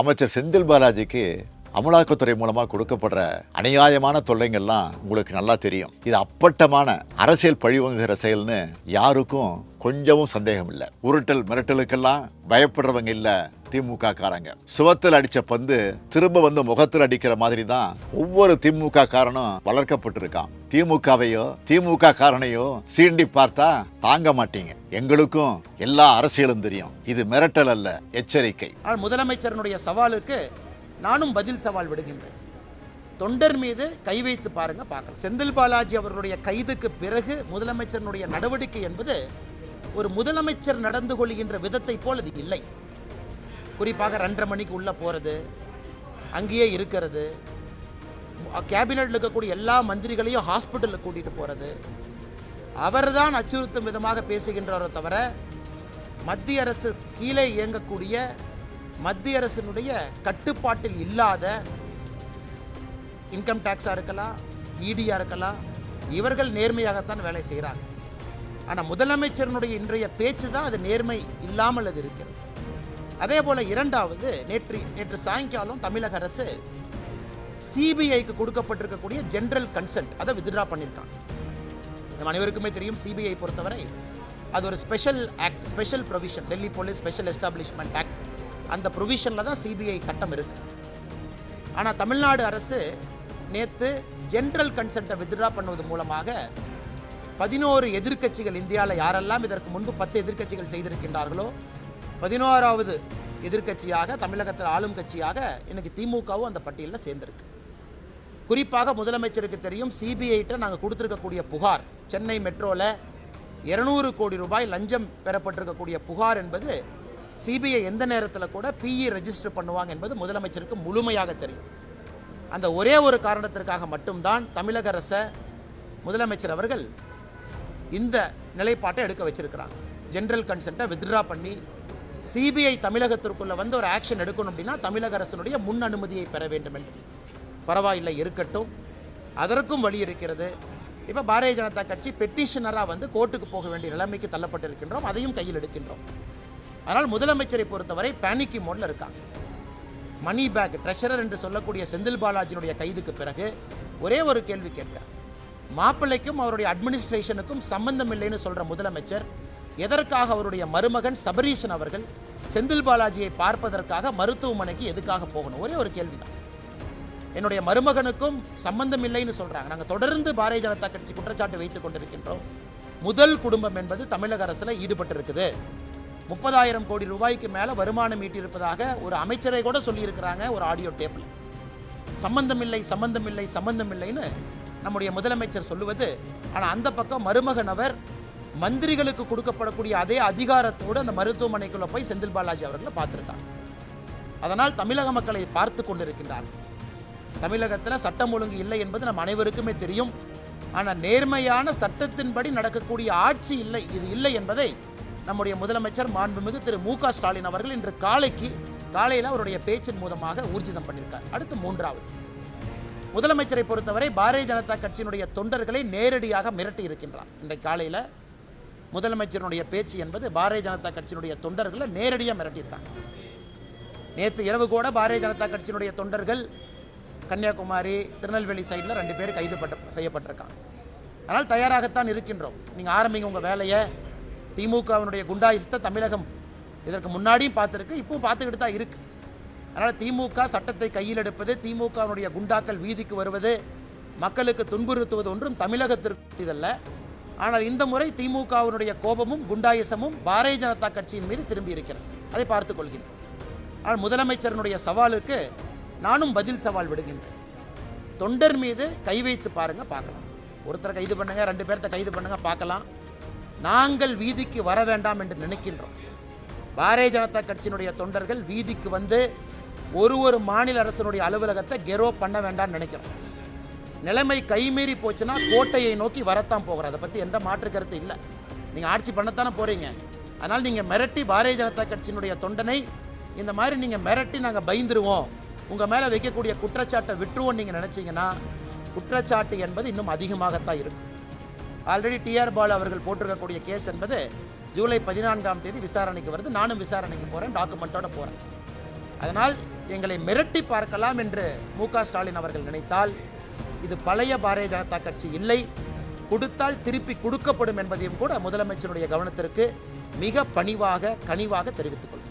அமைச்சர் செந்தில் பாலாஜிக்கு அமலாக்கத்துறை மூலமா கொடுக்கப்படுற அநியாயமான தொல்லைங்கள்லாம் உங்களுக்கு நல்லா தெரியும். இது அப்பட்டமான அரசியல் பழிவாங்குகிற செயல்னு யாருக்கும் கொஞ்சமும் சந்தேகம் இல்லை. உருட்டல் மிரட்டலுக்கெல்லாம் பயப்படுறவங்க இல்ல திமுக காரங்க. சுவத்தில் அடிச்ச பந்து திரும்ப வந்து முகத்தில் அடிக்கிற மாதிரி தான் ஒவ்வொரு திமுக காரனும் வளர்க்கப்பட்டிருக்கான். திமுகவையோ திமுக காரனையோ சீண்டி பார்த்தா தாங்க மாட்டீங்க. எங்களுக்கும் எல்லா அரசியலும் தெரியும். இது மிரட்டல் அல்ல, எச்சரிக்கை. முதலமைச்சருடைய சவாலுக்கு நானும் பதில் சவால் விடுகின்றேன். தொண்டர் மீது கை வைத்து பாருங்க, பார்க்கலாம். செந்தில் பாலாஜி அவர்களுடைய கைதுக்கு பிறகு முதலமைச்சருடைய நடவடிக்கை என்பது ஒரு முதலமைச்சர் நடந்து கொள்கின்ற விதத்தை போல் அது இல்லை. குறிப்பாக 2:30 மணிக்கு உள்ள போறது, அங்கேயே இருக்கிறது, கேபினெட்டில் இருக்கக்கூடிய எல்லா மந்திரிகளையும் ஹாஸ்பிட்டலில் கூட்டிட்டு போறது, அவர்தான் அச்சுறுத்தும் விதமாக பேசுகின்றாரோ தவிர மத்திய அரசு கீழே இயங்கக்கூடிய மத்திய அரசினுடைய கட்டுப்பாட்டில் இல்லாத இன்கம் டேக்ஸாக இருக்கலாம், இடியாக இருக்கலாம், இவர்கள் நேர்மையாகத்தான் வேலை செய்கிறாங்க. ஆனால் முதலமைச்சருடைய இன்றைய பேச்சு தான் அது நேர்மை இல்லாமல் அது இருக்கிறது. அதே போல் இரண்டாவது, நேற்று சாயங்காலம் தமிழக அரசு சிபிஐக்கு கொடுக்கப்பட்டிருக்கக்கூடிய ஜெனரல் கன்சென்ட் அதை வித்ட்ரா பண்ணியிருக்காங்க. நம்ம அனைவருக்குமே தெரியும், சிபிஐ பொறுத்தவரை அது ஒரு special act, special provision, Delhi police special establishment act, அந்த ப்ரொவிஷனில் தான் சிபிஐ சட்டம் இருக்குது. ஆனால் தமிழ்நாடு அரசு நேற்று ஜெனரல் கன்சென்ட்டை வித்ட்ரா பண்ணுவது மூலமாக 11 எதிர்க்கட்சிகள், இந்தியாவில் யாரெல்லாம் இதற்கு முன்பு 10 எதிர்க்கட்சிகள் செய்திருக்கின்றார்களோ 11வது எதிர்க்கட்சியாக, தமிழகத்தில் ஆளும் கட்சியாக இன்னைக்கு திமுகவும் அந்த பட்டியலில் சேர்ந்திருக்கு. குறிப்பாக முதலமைச்சருக்கு தெரியும், சிபிஐட்ட நாங்கள் கொடுத்துருக்கக்கூடிய புகார், சென்னை மெட்ரோவில் 200 கோடி ரூபாய் லஞ்சம் பெறப்பட்டிருக்கக்கூடிய புகார் என்பது சிபிஐ எந்த நேரத்தில் கூட பிஇ ரெஜிஸ்டர் பண்ணுவாங்க என்பது முதலமைச்சருக்கு முழுமையாக தெரியும். அந்த ஒரே ஒரு காரணத்திற்காக மட்டும்தான் தமிழக அரசை முதலமைச்சர் அவர்கள் இந்த நிலைப்பாட்டை எடுக்க வச்சிருக்கிறாங்க. ஜெனரல் கன்சென்ட்டை வித்ட்ரா பண்ணி சிபிஐ தமிழகத்திற்குள்ள வந்து ஒரு ஆக்ஷன் எடுக்கணும் அப்படின்னா தமிழக அரசினுடைய முன் அனுமதியை பெற வேண்டும் என்று. பரவாயில்லை, இருக்கட்டும், அதற்கும் வழி இருக்கிறது. இப்போ பாரதிய ஜனதா கட்சி பெட்டிஷனராக வந்து கோர்ட்டுக்கு போக வேண்டிய நிலைமைக்கு தள்ளப்பட்டிருக்கின்றோம், அதையும் கையில் எடுக்கின்றோம். அதனால் முதலமைச்சரை பொறுத்தவரை பேனிக்கி மோடில் இருக்காங்க. மணி பேக் ட்ரெஷரர் என்று சொல்லக்கூடிய செந்தில் பாலாஜியினுடைய கைதுக்கு பிறகு ஒரே ஒரு கேள்வி கேட்கிறார். மாப்பிள்ளைக்கும் அவருடைய அட்மினிஸ்ட்ரேஷனுக்கும் சம்பந்தம் இல்லைன்னு சொல்கிற முதலமைச்சர் எதற்காக அவருடைய மருமகன் சபரீஷன் அவர்கள் செந்தில் பாலாஜியை பார்ப்பதற்காக மருத்துவமனைக்கு எதுக்காக போகணும்? ஒரே ஒரு கேள்விதான். என்னுடைய மருமகனுக்கும் சம்பந்தம் இல்லைன்னு சொல்கிறாங்க. நாங்கள் தொடர்ந்து பாரதிய ஜனதா கட்சி குற்றச்சாட்டு வைத்துக் கொண்டிருக்கின்றோம். முதல் குடும்பம் என்பது தமிழக அரசில் ஈடுபட்டிருக்குது. 30,000 கோடி ரூபாய்க்கு மேலே வருமானம் ஈட்டியிருப்பதாக ஒரு அமைச்சரை கூட சொல்லியிருக்கிறாங்க ஒரு ஆடியோ டேப்பில். சம்பந்தமில்லை சம்பந்தமில்லை சம்பந்தமில்லைன்னு நம்முடைய முதலமைச்சர் சொல்லுவது. ஆனால் அந்த பக்கம் மருமகன் அவர் மந்திரிகளுக்கு கொடுக்கப்படக்கூடிய அதே அதிகாரத்தோடு அந்த மருத்துவமனைக்குள்ளே போய் செந்தில் பாலாஜி அவர்களை பார்த்துருக்காங்க. அதனால் தமிழக மக்களை பார்த்து கொண்டிருக்கின்றார்கள். தமிழகத்தில் சட்டம் ஒழுங்கு இல்லை என்பது நம் அனைவருக்குமே தெரியும். ஆனால் நேர்மையான சட்டத்தின்படி நடக்கக்கூடிய ஆட்சி இல்லை, இது இல்லை என்பதை நம்முடைய முதலமைச்சர் மாண்புமிகு திரு மு.க. ஸ்டாலின் அவர்கள் இன்று காலையில் அவருடைய பேச்சின் மூலமாக ஊர்ஜிதம் பண்ணியிருக்கார். அடுத்து மூன்றாவது, முதலமைச்சரை பொறுத்தவரை பாரதிய ஜனதா கட்சியினுடைய தொண்டர்களை நேரடியாக மிரட்டி இருக்கின்றார். இன்றைக்கு காலையில் முதலமைச்சருடைய பேச்சு என்பது பாரதிய ஜனதா கட்சியினுடைய தொண்டர்களை நேரடியாக மிரட்டியிருக்காங்க. நேற்று இரவு கூட பாரதிய ஜனதா கட்சியினுடைய தொண்டர்கள் கன்னியாகுமரி, திருநெல்வேலி சைடில் 2 பேர் கைது செய்யப்பட்டிருக்காங்க. அதனால் தயாராகத்தான் இருக்கின்றோம். நீங்கள் ஆரம்பிங்க உங்கள் வேலையை. திமுகவினுடைய குண்டாயுசத்தை தமிழகம் இதற்கு முன்னாடியும் பார்த்துருக்கு, இப்பவும் பார்த்துக்கிட்டு தான் இருக்குது. அதனால் திமுக சட்டத்தை கையில் எடுப்பது, திமுகவினுடைய குண்டாக்கள் வீதிக்கு வருவது, மக்களுக்கு துன்புறுத்துவது ஒன்றும் தமிழகத்திற்கு இதல்ல. ஆனால் இந்த முறை திமுகவினுடைய கோபமும் குண்டாயுசமும் பாரதிய ஜனதா கட்சியின் மீது திரும்பி இருக்கிறது. அதை பார்த்து கொள்கின்றோம். ஆனால் முதலமைச்சருடைய சவாலுக்கு நானும் பதில் சவால் விடுகின்றேன். தொண்டர் மீது கை வைத்து பாருங்க, பார்க்கலாம். ஒருத்தரை கைது பண்ணுங்க, 2 பேர்த்த கைது பண்ணுங்க, பார்க்கலாம். நாங்கள் வீதிக்கு வர வேண்டாம் என்று நினைக்கின்றோம். பாரதிய ஜனதா கட்சியினுடைய தொண்டர்கள் வீதிக்கு வந்து ஒரு மாநில அரசினுடைய அலுவலகத்தை கெரோ பண்ண வேண்டாம்னு நினைக்கிறோம். நிலைமை கைமீறி போச்சுன்னா கோட்டையை நோக்கி வரத்தான் போகிறோம். அதை பற்றி எந்த மாற்று கருத்து இல்லை. நீங்கள் ஆட்சி பண்ணத்தானே போகிறீங்க. அதனால் நீங்கள் மிரட்டி பாரதிய ஜனதா கட்சியினுடைய தொண்டனை இந்த மாதிரி நீங்கள் மிரட்டி நாங்கள் பயந்துருவோம், உங்கள் மேலே வைக்கக்கூடிய குற்றச்சாட்டை விட்டுருவோம் நீங்கள் நினச்சிங்கன்னா குற்றச்சாட்டு என்பது இன்னும் அதிகமாகத்தான் இருக்கும். ஆல்ரெடி டிஆர் பாலு அவர்கள் போட்டிருக்கக்கூடிய கேஸ் என்பது ஜூலை 14ஆம் தேதி விசாரணைக்கு வருது. நானும் விசாரணைக்கு போகிறேன், டாக்குமெண்ட்டோட போகிறேன். அதனால் எங்களை மிரட்டி பார்க்கலாம் என்று மு.க. ஸ்டாலின் அவர்கள் நினைத்தால் இது பழைய பாரதிய ஜனதா கட்சி இல்லை, கொடுத்தால் திருப்பி கொடுக்கப்படும் என்பதையும் கூட முதலமைச்சருடைய கவனத்திற்கு மிக பணிவாக கனிவாக தெரிவித்துக் கொள்கிறேன்.